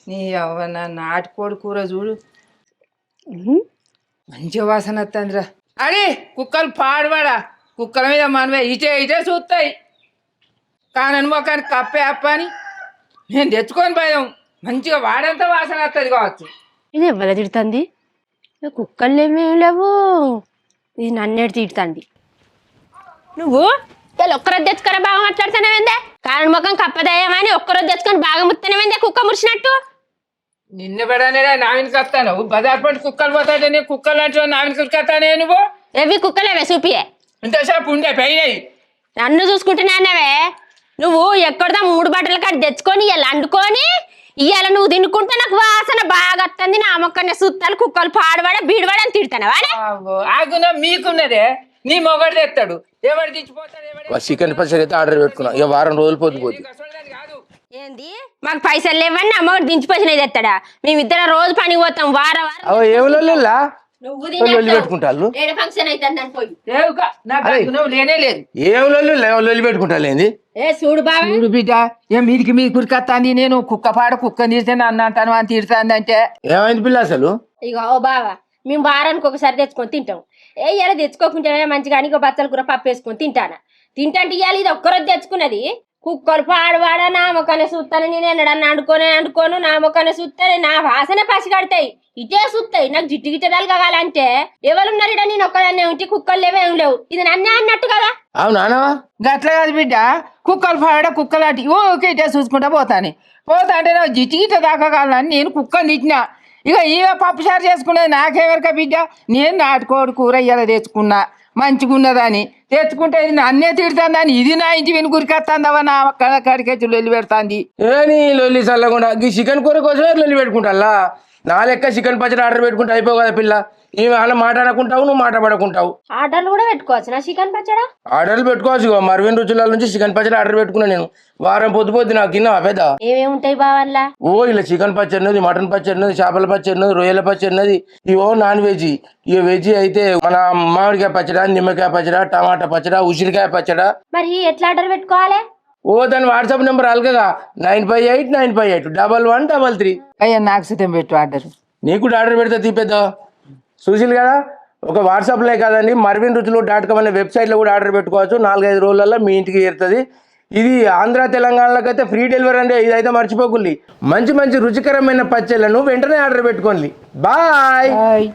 నీ అవ్వ నాటుకోడి కూర చూడు మంచి వాసన వస్తుందిరా. అరే కుక్కలు పాడువాడా, కుక్కల మీద మనమే ఇటే ఇటే చూస్తాయి. కానని మొక్కని కప్పే అప్ప అని నేను తెచ్చుకొని పోయాం. మంచిగా వాడంతా వాసన వస్తుంది కావచ్చు. ఇది ఎవరు తిడుతుంది? కుక్కలు ఏమేమి లేవు, ఇది నన్నేడు తిడుతుంది. నువ్వు ఒక్కరోజు తెచ్చుకొని బాగా మాట్లాడుతున్నావేందే? కారణం ముఖం కప్పదయ్యామని ఒక్కరోజు తెచ్చుకొని బాగా ముత్తనేవేందే కుక్క మురిసినట్టు? నిన్న పడనే నావినికి వస్తాను. బజార్ పంట కుక్కలు పోతాడే, నేను కుక్కలు అంటే నావినికి వస్తానే. నువ్వు ఎవి కుక్కలేవే చూపియే. ఇంతసేపు ఉండే పోయినాయి. నన్ను చూసుకుంటున్నానవే. నువ్వు ఎక్కడదా 3 బట్టల కాడ తెచ్చుకొని ఇవాళ వండుకొని ఇవాళ నువ్వు తినుకుంటే నాకు వాసన బాగా వస్తుంది. నా మొక్కనే సుత్తాలు కుక్కలు పాడవాడ బీడవాడ అని తిడతానవా? ఆగునా మీకున్నదే, నీ మొగడు తెస్తాడు. ఎవరు తెచ్చిపోతాడు? చికెన్ పచ్చడి అయితే ఆర్డర్ పెట్టుకున్నా. ఇక వారం రోజులు పోతుంది. ఏంది మాకు పైసలు లేవని అమ్మగారు దించిపోయినది తెస్తాడా? మేమిద్దరం రోజు పనికి పోతాం. వారం పెట్టుకుంటారు. ఫంక్షన్ అయితే లేనే లేదు. ఏం లొల్లి పెట్టుకుంటారు ఏంది? చూడు బాబా, చూడు బిడ్డ, ఏం మీదికి మీ కురికొస్తాంది. నేను కుక్క తీర్చాను అన్నంటాను అని తీరుతాంది అంటే ఏమైంది పిల్ల అసలు? ఇక ఓ బావా, మేము వారానికి ఒకసారి తెచ్చుకొని తింటాం. ఇలా తెచ్చుకోకుంటే మంచిగా అని బచ్చల కూర పప్పు వేసుకొని తింటాంటే ఇవాళ ఇది ఒక్కరోజు తెచ్చుకున్నది. కుక్కలు పాడవాడ నా మొక్కనే చూస్తాను. నేను ఎన్నడన్నా అండుకోను నా మొక్కనే చూస్తాను. నా వాసన పసిగడతాయి, ఇటే చూస్తాయి. నాకు జిట్టు గిట్టదాలు కావాలంటే ఎవరున్నారు ఇడ? నేను ఒక్కదాన్నే ఉంటే కుక్కలు లేవేం లేవు. ఇది నన్నే అన్నట్టు కదా? అవునా? గట్ల కాదు బిడ్డ, కుక్కలు పాడ కుక్కలు అటు ఓకే ఇటే చూసుకుంటా పోతా అంటే నాకు జిట్టు గిట్ట దాకా కావాలని నేను కుక్కని తిట్టినా. ఇక ఇవే పప్పుచారు చేసుకునేది నాకెవరిక బిడ్డ. నేను నాటుకోడి కూర ఇలా తెచ్చుకున్నా మంచిగా ఉన్నదని తెచ్చుకుంటే ఇది నన్నే తిడుతుందని ఇది నా ఇంటి విని గురికొస్తుందవా? నా కడికెచ్చి లొల్లి పెడుతుంది. లొల్లి చల్లకుండా చికెన్ కూర కోసమే లొల్లి పెట్టుకుంటా. నా లెక్క చికెన్ పచ్చడి ఆర్డర్ పెట్టుకుంటే అయిపోవు కదా పిల్ల. ఇవి అలా మాట్లాడకుంటావు, నువ్వు మాట పడకుంటావు. ఆర్డర్లు కూడా పెట్టుకోవచ్చు నా చికెన్ పచ్చడా? ఆర్డర్లు పెట్టుకోవచ్చు. మరవిన్ రుచుల నుంచి చికెన్ పచ్చడి ఆర్డర్ పెట్టుకున్నా నేను. వారం పొద్దు నాకు కింద పెద్ద ఏమేముంటాయి బావల్లా? ఇలా చికెన్ పచ్చడి ఉన్నది, మటన్ పచ్చడి ఉన్నది, చేపల పచ్చడి ఉన్నది, రొయ్యల పచ్చడి ఉన్నది. ఇవో నాన్ వెజ్. ఇక వెజ్ అయితే మన మామిడికాయ పచ్చడా, నిమ్మకాయ పచ్చడా, టమాటా పచ్చడా, ఉసిరికాయ పచ్చడా. మరి ఎట్లా ఆర్డర్ పెట్టుకోవాలి? దాని వాట్సాప్ నెంబర్ అలగగా 9589581133. అయ్యా నాకు సిద్ధం పెట్టు ఆర్డర్. నీకు కూడా ఆర్డర్ పెడితే తీపెద్ద చూసిలు కదా. ఒక వాట్సాప్లే కాదండి, marvinruchulu.com అనే వెబ్సైట్లో కూడా ఆర్డర్ పెట్టుకోవచ్చు. 4-5 రోజులలో మీ ఇంటికి చేరుతుంది. ఇది ఆంధ్ర తెలంగాణలోకి అయితే ఫ్రీ డెలివరీ అండి. ఇదైతే మర్చిపోకండి. మంచి రుచికరమైన పచ్చళ్ళను వెంటనే ఆర్డర్ పెట్టుకోండి. బాయ్.